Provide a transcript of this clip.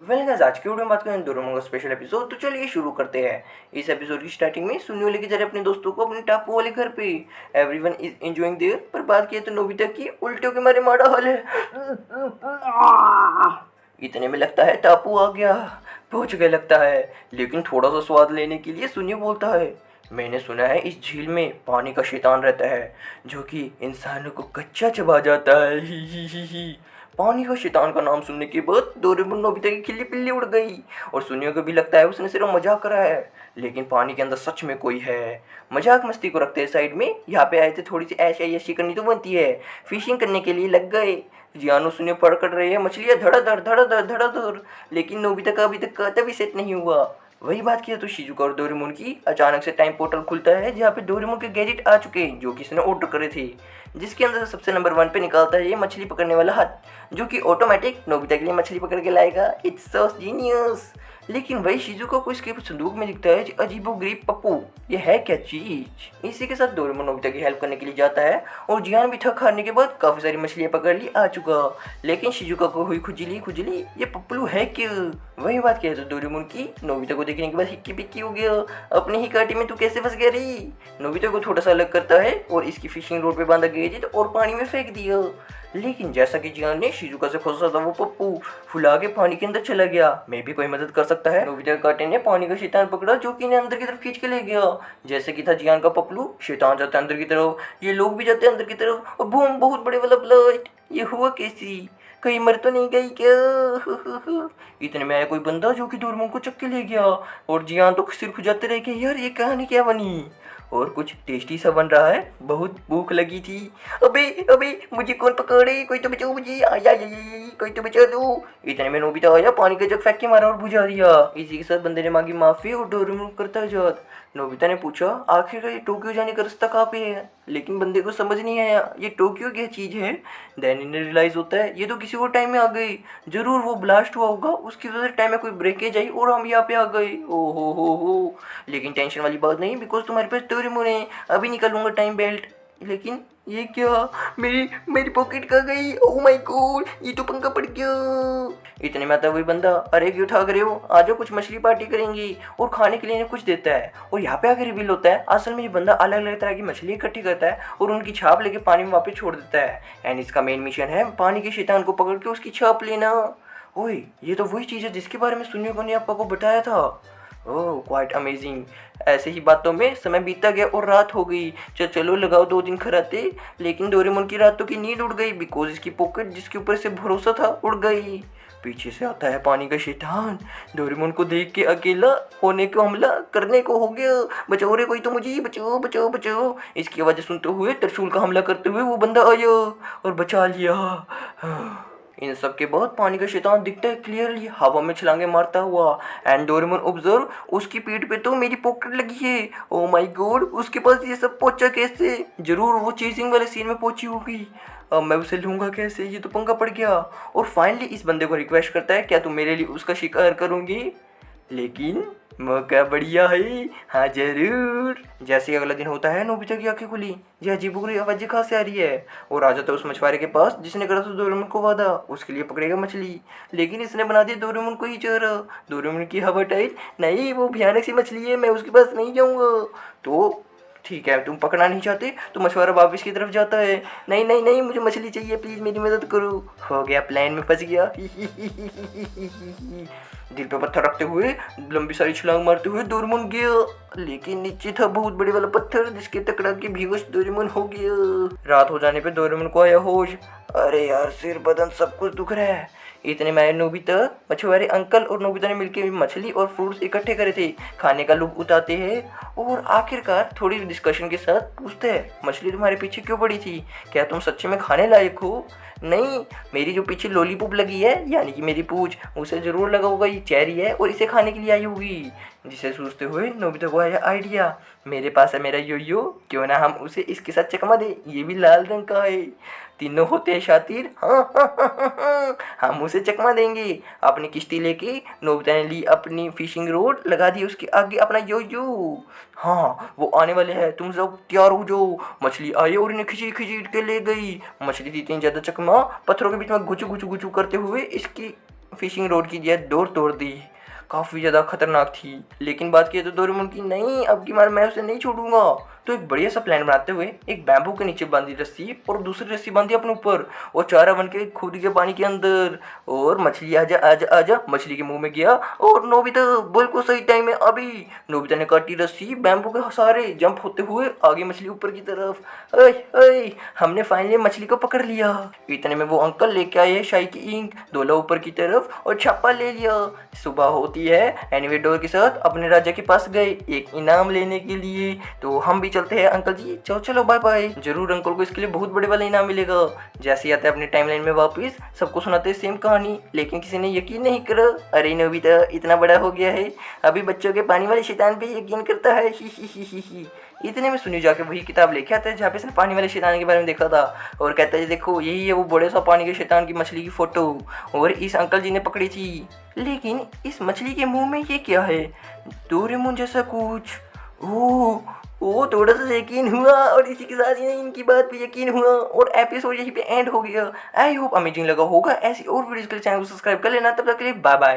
Well guys, आज की video में बात करें डोरेमोन का स्पेशल एपिसोड। तो चलिए शुरू करते हैं। इस एपिसोड की स्टार्टिंग में सुनियो लेके जा रहे अपने दोस्तों को अपने टापू वाले घर पे। एवरीवन इज एंजॉयिंग देयर, पर बात किए तो नोबिता की उल्टियों के मारे मारा हाल है। इतने में लगता है टापू आ गया, पहुंच गए लगता है। लेकिन थोड़ा सा स्वाद लेने के लिए सुनियो बोलता है, मैंने सुना है इस झील में पानी का शैतान रहता है जो कि इंसानों को कच्चा चबा जाता है। ही ही ही ही। पानी का शैतान का नाम सुनने के बाद डोरेमोन नोबिता की खिल्ली पिल्ली उड़ गई और सुनियो को भी लगता है उसने सिर्फ मजाक करा है, लेकिन पानी के अंदर सच में कोई है। मजाक मस्ती को रखते हैं साइड में, यहाँ पे आए थे थोड़ी सी ऐशी करनी तो बनती है। फिशिंग करने के लिए लग गए। जियानो सुनियो पकड़ रहे हैं मछलियाँ धड़ाधड़ धड़ाधड़ धड़ाधड़, लेकिन नोबिता का अभी तक खाता भी सेट नहीं हुआ। वही बात किया तो शिजुका और डोरेमोन की अचानक से टाइम पोर्टल खुलता है जहाँ पे डोरेमोन के गैजेट आ चुके हैं जो कि इसने ऑर्डर करे थे, जिसके अंदर सबसे नंबर 1 पे निकालता है ये मछली पकड़ने वाला हाथ जो कि ऑटोमेटिक नोबिता के लिए मछली पकड़ के लाएगा। It's so genius. लेकिन वही शिजुका को इसके संदूक में दिखता है अजीबोगरीब पप्पू। ये है क्या चीज। इसी के साथ डोरेमोन नोबिता की हेल्प करने के लिए जाता है और जियान भी थक हारने के बाद काफी सारी मछलियां पकड़ ली आ चुका। लेकिन शिजुका को हुई खुजली खुजली, ये पप्पू है क्यों। वही बात किया तो डोरेमोन की नोबिता को देखने के बाद हिक्की पिक्की हो गया। अपनी ही कांटे में तू कैसे फंस गया रे। नोबिता को थोड़ा सा अलग करता है और इसकी फिशिंग रोड पे बांधा गया और पानी में फेंक दिया। लेकिन जैसा कि जियान ने शिजुका से फंसा था वो पप्पू फुला के पानी के अंदर चला गया। मैं भी कोई मदद कर सकता है। नोबिता के कांटे ने पानी का शैतान पकड़ा जो कि इन्हें अंदर की तरफ खींच के ले गया। जैसे कि था जियान का पपलू, शैतान जाता है अंदर की तरफ, ये लोग भी जाते हैं अंदर की तरफ और बूम, बहुत बड़े वाला ब्लड। ये हुआ कैसी, कहीं मर तो नहीं गई क्या। इतने में आया कोई बंदा जो कि डोरेमोन को चक के ले गया और जियान तो सिर खुजाते रहे कि यार ये कहानी क्या बनी। और कुछ टेस्टी सा बन रहा है, बहुत भूख लगी थी। अबे अबे मुझे कौन पकड़े, कोई तो बचाओ मुझे, आया कोई तो बचा दो। इतने में नोबिता आया, पानी का जग फेंक के मारा और बुझा दिया। इसी के साथ बंदे ने मांगी माफी और डोरेमोन करता इजाद। नोबिता ने पूछा आखिर ये टोक्यो जाने का रास्ता कहाँ पे है, लेकिन बंदे को समझ नहीं आया ये टोक्यो क्या चीज़ है। देन इन्हें रियलाइज होता है ये तो किसी और टाइम में आ गई, जरूर वो ब्लास्ट हुआ होगा उसकी वजह से टाइम में कोई ब्रेकेज आई और हम यहाँ पे आ गए। ओ हो। लेकिन टेंशन वाली बात नहीं, बिकॉज तुम्हारे पास डोरेमोन है, अभी निकालूंगा टाइम बेल्ट। लेकिन ये क्या, मेरी मेरी पॉकेट कहाँ गई। ओह माय गॉड, ये तो पंखा पड़ गया। इतने में आता वही बंदा, अरे क्यों ठग रहे हो, आ जाओ कुछ मछली पार्टी करेंगी, और खाने के लिए इन्हें कुछ देता है। और यहाँ पे आके रिवील होता है असल में ये बंदा अलग अलग तरह की मछली इकट्ठी करता है और उनकी छाप लेके पानी में वापस छोड़ देता है। एंड इसका मेन मिशन है पानी के शैतान को पकड़ के उसकी छाप लेना। ओए ये तो वही चीज़ है जिसके बारे में सुनियो को ने आपा को बताया था। ओह क्वाइट अमेजिंग। ऐसे ही बातों में समय बीता गया और रात हो गई। चलो लगाओ 2 दिन खराते। लेकिन डोरेमोन की रातों की नींद उड़ गई बिकॉज इसकी पॉकेट जिसके ऊपर से भरोसा था उड़ गई। पीछे से आता है पानी का शैतान, डोरेमोन को देख के अकेला होने को हमला करने को हो गया। बचाओ रे कोई तो मुझे, बचाओ बचाओ बचाओ। इसकी आवाज़ सुनते हुए त्रिशूल का हमला करते हुए वो बंदा आया और बचा लिया। इन सब के बाद पानी का शैतान दिखता है क्लियरली हवा में छलांगे मारता हुआ। एंड डोरेमोन ऑब्जर्व, उसकी पीठ पे तो मेरी पॉकेट लगी है। ओ माय गॉड, उसके पास ये सब पहुंचा कैसे। जरूर वो चेसिंग वाले सीन में पहुंची होगी। अब मैं उसे लूँगा कैसे, ये तो पंगा पड़ गया। और फाइनली इस बंदे को रिक्वेस्ट करता है क्या तुम मेरे लिए उसका शिकार करोगे, लेकिन मौका बढ़िया है। हाँ जरूर। जैसे ही अगला दिन होता है नोबिता की आंखें खुली, यह अजीबोगरीब आवाज़ कहाँ से आ रही है, और आ जाता है उस मछुआरे के पास जिसने करा था डोरेमोन को वादा उसके लिए पकड़ेगा मछली, लेकिन इसने बना दिया डोरेमोन को ही चेहरा। डोरेमोन की हवा टाइट, नहीं वो भयानक सी मछली है, मैं उसके पास नहीं जाऊँगा। तो ठीक है तुम पकड़ना नहीं चाहते तो मछुआरा वापस की तरफ जाता है। नहीं नहीं नहीं, मुझे मछली चाहिए, प्लीज़ मेरी मदद करो। हो गया, प्लान में फंस गया। दिल पे पत्थर रखते हुए लंबी सारी छलांग मारते हुए डोरेमोन गया, लेकिन नीचे था बहुत बड़े वाला पत्थर जिसके टकरा के बेहोश डोरेमोन हो गया। रात हो जाने पे डोरेमोन को आया होश। अरे यार सिर बदन सब कुछ दुख रहा है। इतने में नोबिता, मछुआरे अंकल और नोबिता ने मिलकर मछली और फ्रूट्स इकट्ठे करे थे, खाने का लुत्फ उठाते हैं और आखिरकार थोड़ी डिस्कशन के साथ पूछते हैं मछली तुम्हारे पीछे क्यों पड़ी थी, क्या तुम सच्चे में खाने लायक हो। नहीं, मेरी जो पीछे लॉलीपॉप लगी है यानी कि मेरी पूंछ, उसे जरूर लगा होगा ये चेरी है और इसे खाने के लिए आई होगी। जिसे सोचते हुए नोबिता को आया आइडिया, मेरे पास है मेरा यो, क्यों ना हम उसे इसके साथ चकमा दे, ये भी लाल रंग का है। तीनों होते हैं शातिर। हाँ, हम उसे चकमा देंगे। अपनी किश्ती लेके नोबिता ने ली अपनी फिशिंग रोड, लगा दी उसके आगे अपना यो। हाँ वो आने वाले हैं, तुम सब तैयार हो जाओ। मछली आई और इन्हें खींची के ले गई। मछली थी इतनी ज़्यादा चकमा, पत्थरों के बीच में गुचू गुचू गुचू करते हुए इसकी फिशिंग रोड की डोर तोड़ दी। काफ़ी ज़्यादा खतरनाक थी, लेकिन बात की तो डोरेमोन की नहीं, अब की बार मैं उसे नहीं छोड़ूंगा। तो एक बढ़िया सा प्लान बनाते हुए एक बैम्बू के नीचे बांधी रस्सी और दूसरी रस्सी बांधी अपने ऊपर और चारा बन के कूद गया पानी के अंदर। और मछली आजा आजा आजा मछली के मुंह में गया और नोबिता बिल्कुल सही टाइम है अभी। नोबिता ने काटी रस्सी, बैम्बू के सहारे जंप होते हुए आगे मछली ऊपर की तरफ। अय अय हमने फाइनली मछली को पकड़ लिया। इतने में वो अंकल लेके आए शाही की इंक, डोला ऊपर की तरफ और छापा ले लिया। सुबह होती है, एनिवेडोर के साथ अपने राजा के पास गए एक इनाम लेने के लिए। तो हम भी चलते हैं अंकल जी, चलो चलो बाय बाय। जरूर अंकल को इसके लिए बहुत बड़े वाला इनाम मिलेगा। जैसे ही आते हैं अपने टाइमलाइन में वापस, सबको सुनाते हैं सेम कहानी, लेकिन किसी ने यकीन नहीं करा। अरे नोबिता इतना बड़ा हो गया है, अभी बच्चों के पानी वाले शैतान पे यकीन करता है, ही ही ही ही ही। इतने में सुनी जाके वही किताब लेके आता है जहाँ पे इसने पानी वाले शैतान के बारे में देखा था और कहता है देखो यही है वो बड़े सा पानी के शैतान की मछली की फोटो और इस अंकल जी ने पकड़ी थी। लेकिन इस मछली के मुंह में ये क्या है, डोरेमोन जैसा कुछ। ओ थोड़ा सा यकीन हुआ और इसी के साथ ही इनकी बात पे यकीन हुआ और एपिसोड यहीं पे एंड हो गया। आई होप अमेजिंग लगा होगा। ऐसी और वीडियोस के लिए चैनल को सब्सक्राइब कर लेना। तब तक के लिए बाय बाय।